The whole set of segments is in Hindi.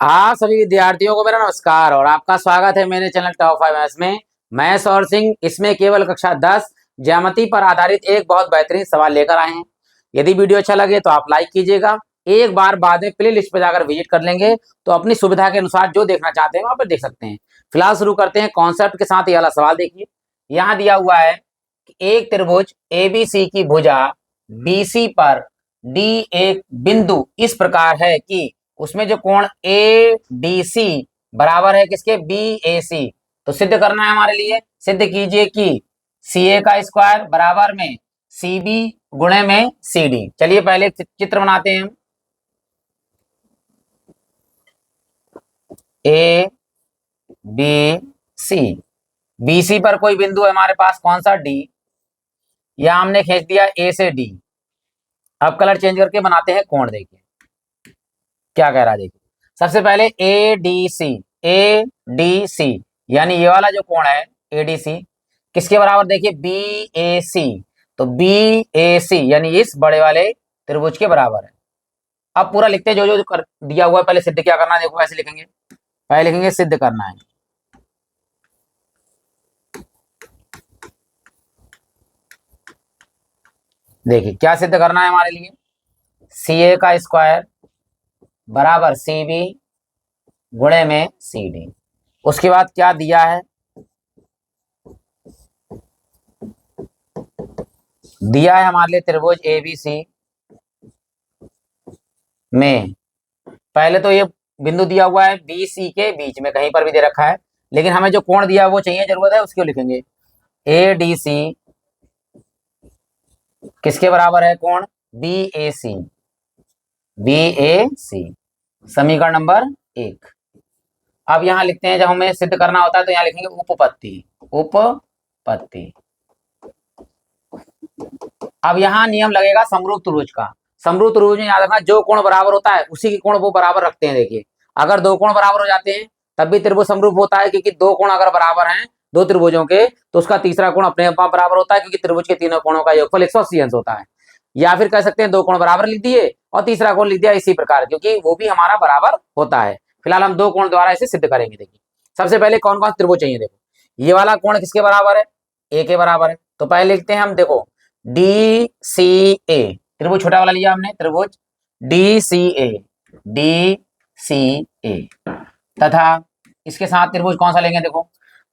आप सभी विद्यार्थियों को मेरा नमस्कार और आपका स्वागत है मेरे चैनल टॉप 5 मैथ्स में। मैं सौर सिंह इसमें केवल कक्षा 10 ज्यामिति पर आधारित एक बहुत बेहतरीन सवाल लेकर आए हैं। यदि वीडियो अच्छा लगे तो आप लाइक कीजिएगा। एक बार बाद में प्ले लिस्ट पर जाकर विजिट कर लेंगे तो अपनी सुविधा के अनुसार जो देखना चाहते हैं वहां पर देख सकते हैं। फिलहाल शुरू करते हैं कॉन्सेप्ट के साथ। ये वाला सवाल देखिए, यहाँ दिया हुआ है कि एक त्रिभुज एबीसी की भुजा बीसी पर डी एक बिंदु इस प्रकार है कि उसमें जो कोण ए डी सी बराबर है किसके, बी ए सी। तो सिद्ध करना है हमारे लिए। सिद्ध कीजिए कि सी ए का स्क्वायर बराबर में सी बी गुणे में सी डी। चलिए पहले एक चित्र बनाते हैं हम। A B C, B C पर कोई बिंदु है हमारे पास, कौन सा, डी। या हमने खींच दिया ए से डी। अब कलर चेंज करके बनाते हैं कोण। देखिए क्या कह रहा है, देखिए सबसे पहले A D C, A D C यानी ये वाला जो कोण है ए डी सी किसके बराबर, देखिए बी ए सी। तो बी ए सी यानी इस बड़े वाले त्रिभुज के बराबर है। अब पूरा लिखते हैं जो जो कर दिया हुआ है। पहले सिद्ध क्या करना है, देखो ऐसे लिखेंगे। पहले लिखेंगे सिद्ध करना है। देखिए क्या सिद्ध करना है हमारे लिए, सी ए का स्क्वायर बराबर सी बी गुणे में सी डी। उसके बाद क्या दिया है, दिया है हमारे लिए त्रिभुज एबीसी में पहले तो ये बिंदु दिया हुआ है बी सी के बीच में, कहीं पर भी दे रखा है, लेकिन हमें जो कोण दिया है वो चाहिए, जरूरत है, उसको लिखेंगे ए डी सी किसके बराबर है, कोण बी ए सी, बी ए सी। समीकरण नंबर 1। अब यहां लिखते हैं, जब हमें सिद्ध करना होता है तो यहां लिखेंगे उपपत्ति, उपपत्ति। अब यहाँ नियम लगेगा समरूप त्रिभुज का। समरूप त्रिभुज में याद रखना, जो कोण बराबर होता है उसी के कोण वो बराबर रखते हैं। देखिए अगर दो कोण बराबर हो जाते हैं तब भी त्रिभुज समरूप होता है, क्योंकि दो कोण अगर बराबर हैं दो त्रिभुजों के तो उसका तीसरा कोण अपने आप बराबर होता है, क्योंकि त्रिभुज के तीनों कोणों का योगफल 180 अंश होता है। या फिर कह सकते हैं दो कोण बराबर लिख दिए और तीसरा कोण लिख दिया, इसी प्रकार, क्योंकि वो भी हमारा बराबर होता है। फिलहाल हम दो कोण द्वारा इसे सिद्ध करेंगे। देखिए सबसे पहले कौन कौन त्रिभुज चाहिए, देखो ये वाला कोण किसके बराबर है, ए के बराबर है। तो पहले लिखते हैं हम, देखो डी सी ए, त्रिभुज छोटा वाला लिया हमने, त्रिभुज डी सी ए, डी सी ए तथा इसके साथ त्रिभुज कौन सा लेंगे, देखो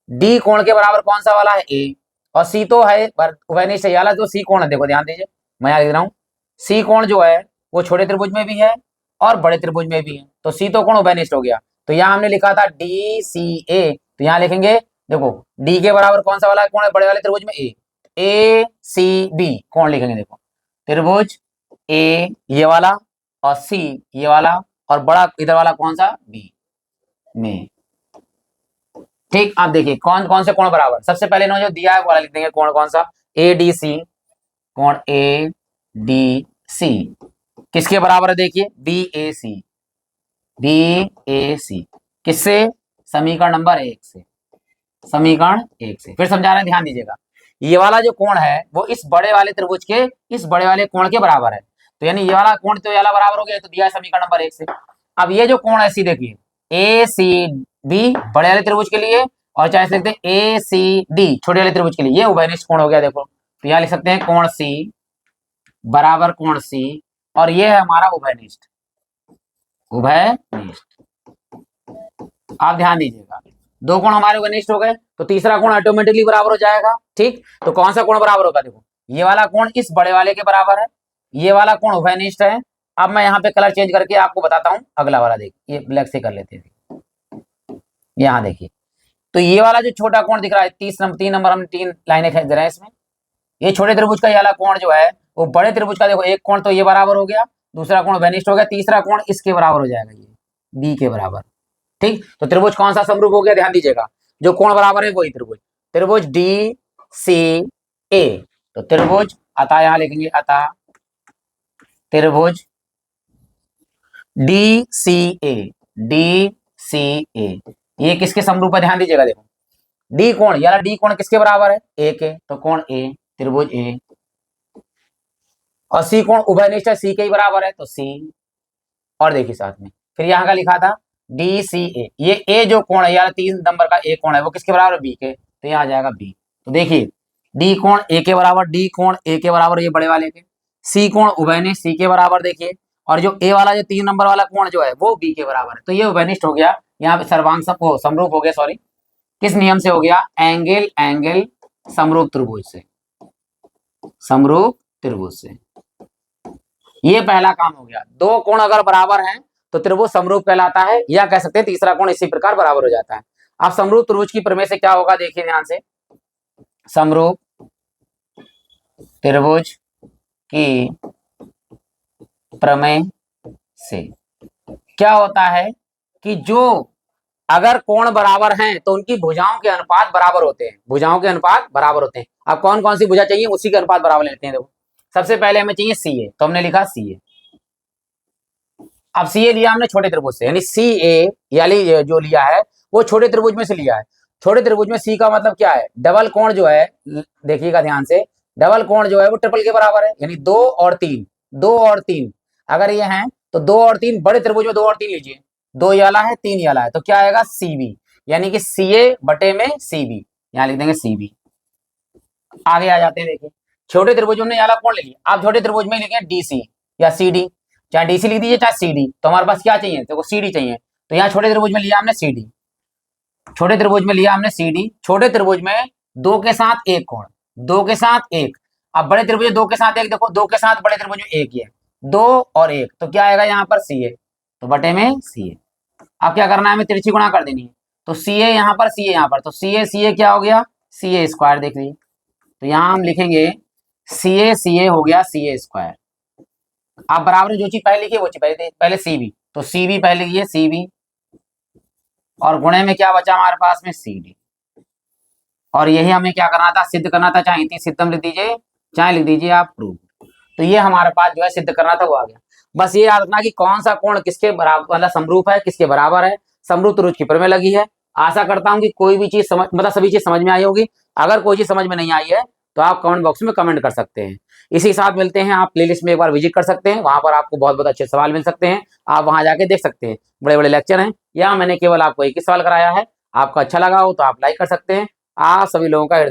डी कोण के बराबर कौन सा वाला है, ए, और सी तो है उभयनिष्ठ वाला जो सी कोण है। देखो ध्यान दीजिए, मैं यहाँ लिख रहा हूँ सी कोण जो है वो छोटे त्रिभुज में भी है और बड़े त्रिभुज में भी है, तो सी तो कोण उभयनिष्ठ हो गया। तो यहाँ हमने लिखा था डी सी ए, तो यहाँ लिखेंगे, देखो डी के बराबर कौन सा वाला कोण है बड़े वाले त्रिभुज में, ए सी बी कोण लिखेंगे। देखो त्रिभुज ए ये वाला और सी ये वाला और बड़ा इधर वाला कौन सा, बी में। ठीक, आप देखिए कौन कौन से कोण बराबर। सबसे पहले इन्होंने जो दिया है वो वाला लिख देंगे, कोण कौन सा, ए डी सी, कोण ए डी सी किसके बराबर है, देखिए बी ए सी, बी ए सी किससे, समीकरण नंबर 1 से, समीकरण 1 से। फिर समझा रहे हैं, ध्यान दीजिएगा। ये वाला जो कोण है वो इस बड़े वाले त्रिभुज के इस बड़े वाले कोण के बराबर है, तो यानी ये वाला कोण तो ये वाला बराबर हो गया, तो दिया है समीकरण नंबर 1 से। अब ये जो कोण है सी, देखिए ए सी बी बड़े वाले त्रिभुज के लिए, और चाहे लिखते हैं ए सी डी छोटे वाले त्रिभुज के लिए, ये उभयनिष्ठ कोण हो गया। देखो तो यहाँ लिख सकते हैं कोण सी बराबर कोण सी, और ये है हमारा उभयनिष्ठ, उभयनिष्ठ। आप ध्यान दीजिएगा, दो कोण हमारे उभयनिष्ठ हो गए तो तीसरा कोण ऑटोमेटिकली बराबर हो जाएगा। ठीक, तो कौन सा कोण बराबर होगा, देखो ये वाला कोण इस बड़े वाले के बराबर है, ये वाला कोण उभयनिष्ठ है। अब मैं यहाँ पे कलर चेंज करके आपको बताता हूँ अगला वाला। देखिए ये ब्लैक से कर लेते हैं, यहाँ देखिए तो ये वाला जो छोटा कोण दिख रहा है 3 नंबर हमने 3 लाइनें खींच रहे हैं इसमें, ये छोटे त्रिभुज का ये वाला कोण जो है वो बड़े त्रिभुज का, देखो एक कोण तो ये बराबर हो गया, दूसरा कोण उभयनिष्ठ हो गया, तीसरा कोण इसके बराबर हो जाएगा, ये बी के बराबर। ठीक, तो त्रिभुज कौन सा समरूप हो गया, ध्यान दीजिएगा, जो कोण बराबर है वही त्रिभुज, त्रिभुज डी सी ए। तो त्रिभुज अतः यहां लिखेंगे, अतः त्रिभुज डी सी ए, डी सी ए ये किसके समरूप है, ध्यान दीजिएगा। देखो डी कोण यार, डी कोण किसके बराबर है, ए के, तो कोण ए, त्रिभुज ए, और सी कोण उभयनिष्ठ है, सी के ही बराबर है तो सी। और देखिए साथ में फिर यहाँ का लिखा था डी सी ए, ये ए जो कोण है यार 3 नंबर का ए कोण है वो किसके बराबर है? बी के, तो यहाँ आ जाएगा बी। तो देखिए डी कोण ए के बराबर, डी कोण ए के बराबर ये बड़े वाले के, सी कोण उभयनिष्ठ सी के बराबर देखिए, और जो ए वाला जो 3 नंबर वाला कोण जो है वो बी के बराबर है, तो ये उभयनिष्ठ हो गया। यहाँ पे सर्वांग समरूप हो गया, सॉरी किस नियम से हो गया? एंगल एंगल समरूप त्रिभुज से, समरूप त्रिभुज से। ये पहला काम हो गया। दो कोण अगर बराबर हैं तो त्रिभुज समरूप कहलाता है, या कह सकते हैं तीसरा कोण इसी प्रकार बराबर हो जाता है। अब समरूप त्रिभुज की प्रमेय से क्या होगा देखिए ध्यान से, समरूप त्रिभुज की प्रमेय से क्या होता है कि जो अगर कोण बराबर हैं तो उनकी भुजाओं के अनुपात बराबर होते हैं, भुजाओं के अनुपात बराबर होते हैं। अब कौन कौन सी भुजा चाहिए उसी के अनुपात बराबर लेते हैं। देखो सबसे पहले हमें चाहिए सी ए, तो हमने लिखा सी ए। अब सी ए लिया हमने छोटे त्रिभुज से, यानी सी ए यानी जो लिया है वो छोटे त्रिभुज में से लिया है। छोटे त्रिभुज में सी का मतलब क्या है? डबल कोण जो है, देखिएगा ध्यान से, डबल कोण जो है वो ट्रिपल के बराबर है, यानी 2 और 3, 2 और 3 अगर ये हैं तो 2 और 3, बड़े त्रिभुज में 2 और 3 लीजिए, 2 ये वाला है 3 ये वाला है, तो क्या आएगा? सी बी, यानी कि सी ए बटे में सी बी, यहाँ लिख देंगे सी बी। आगे आ जाते हैं, देखिए छोटे त्रिभुज में वाला कोण ले लिया, आप छोटे त्रिभुज में लिखें डी सी या सी डी, चाहे डीसी लिख दीजिए चाहे सीडी, तो हमारे पास क्या चाहिए? देखो सीडी चाहिए, तो यहाँ छोटे त्रिभुज में लिया हमने सीडी, छोटे त्रिभुज में लिया हमने सीडी। छोटे त्रिभुज में 2 के साथ एक कोण, 2 के साथ एक। अब बड़े त्रिभुज 2 के साथ एक, देखो 2 के साथ बड़े त्रिभुज में एक ही है, 2 और 1, तो क्या आएगा यहाँ पर? सी ए, तो बटे में सी ए। अब क्या करना है? हमें तिरछी गुणा कर देनी है, तो सी ए यहाँ पर, सी ए यहाँ पर, तो सी ए क्या हो गया? सी ए स्क्वायर, देख लीजिए, तो यहाँ हम लिखेंगे सी ए हो गया सी ए स्क्वायर। आप बराबर में जो चीज पहले लिखिए वो चीज पहले सी बी, तो सी बी पहले लिखिए सी बी, और गुणे में क्या बचा हमारे पास में? C D. और यही हमें क्या करना था? सिद्ध करना था, चाहे इतनी सिद्धम लिख दीजिए चाहे लिख दीजिए आप प्रूव। तो ये हमारे पास जो है सिद्ध करना था वो आ गया। बस ये याद रखना कि कौन सा कोण किसके बराबर, मतलब समरूप है, किसके बराबर है, समरूप त्रिभुज की प्रमेय लगी है। आशा करता हूं कि कोई भी चीज समझ, मतलब सभी चीज समझ में आई होगी। अगर कोई चीज समझ में नहीं आई है तो आप कमेंट बॉक्स में कमेंट कर सकते हैं। इसी साथ मिलते हैं, आप प्लेलिस्ट में एक बार विजिट कर सकते हैं, वहां पर आपको बहुत बहुत अच्छे सवाल मिल सकते हैं, आप वहां जाके देख सकते हैं, बड़े बड़े लेक्चर हैं। या मैंने केवल आपको एक ही सवाल कराया है, आपको अच्छा लगा हो तो आप लाइक कर सकते हैं। आप सभी लोगों का